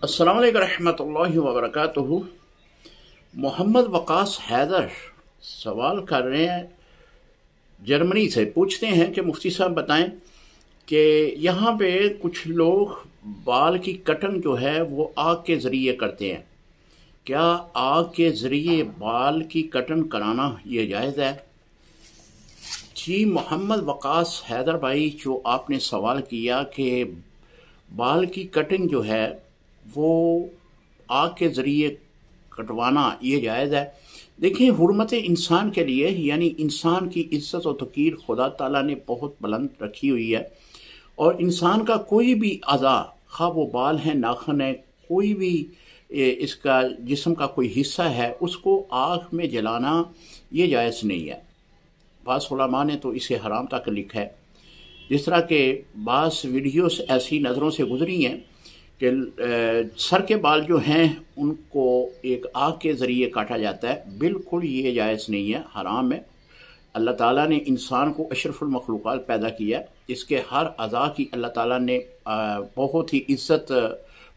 अस्सलाम वालेकुम रहमतुल्लाहि व बरकातुहू। मोहम्मद वकास हैदर सवाल कर रहे हैं, जर्मनी से पूछते हैं कि मुफ्ती साहब बताएं कि यहाँ पे कुछ लोग बाल की कटिंग जो है वो आग के ज़रिए करते हैं। क्या आग के ज़रिए बाल की कटिंग कराना ये जायज़ है? जी मोहम्मद वकास हैदर भाई, जो आपने सवाल किया कि बाल की कटिंग जो है वो आग के ज़रिए कटवाना ये जायज़ है। देखिए, हुर्मत इंसान के लिए, यानी इंसान की इज्जत और तौक़ीर खुदा ताला ने बहुत बुलंद रखी हुई है, और इंसान का कोई भी अज़ा, खा वो बाल है, नाखून है, कोई भी इसका जिस्म का कोई हिस्सा है, उसको आग में जलाना ये जायज़ नहीं है। बाज़ उलमा ने तो इसे हराम तक लिखा है। जिस तरह के बाज़ वीडियोस ऐसी नज़रों से गुजरी हैं कि सर के बाल जो हैं उनको एक आग के ज़रिए काटा जाता है। बिल्कुल ये जायज़ नहीं है, हराम है। अल्लाह ताला ने इंसान को अशरफुल मखलूक़ात पैदा किया, इसके हर अज़ा की अल्लाह ताला ने बहुत ही इज़्ज़त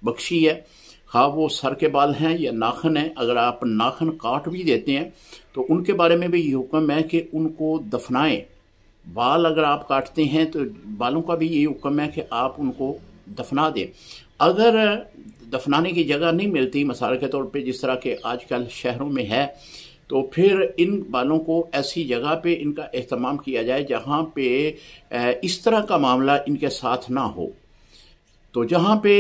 बख्शी है, हाँ वो सर के बाल हैं या नाखून हैं। अगर आप नाखून काट भी देते हैं तो उनके बारे में भी ये हुक्म है कि उनको दफनाएं। बाल अगर आप काटते हैं तो बालों का भी ये हुक्म है कि आप उनको दफना दें। अगर दफनाने की जगह नहीं मिलती, मिसाल के तौर पे जिस तरह के आजकल शहरों में है, तो फिर इन बालों को ऐसी जगह पे इनका एहतमाम किया जाए जहाँ पे इस तरह का मामला इनके साथ ना हो। तो जहाँ पे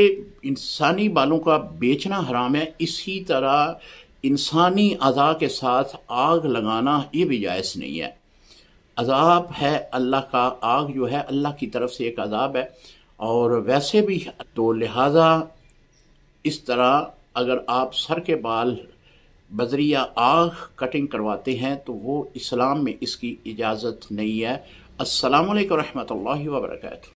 इंसानी बालों का बेचना हराम है, इसी तरह इंसानी अज़ा के साथ आग लगाना ये भी जायज़ नहीं है। अज़ाब है अल्लाह का, आग जो है अल्लाह की तरफ से एक अज़ाब है। और वैसे भी तो लिहाजा इस तरह अगर आप सर के बाल बजरिया आग कटिंग करवाते हैं तो वो इस्लाम में इसकी इजाज़त नहीं है। अस्सलामु अलैकुम रहमतुल्लाहि व बरकातुहू।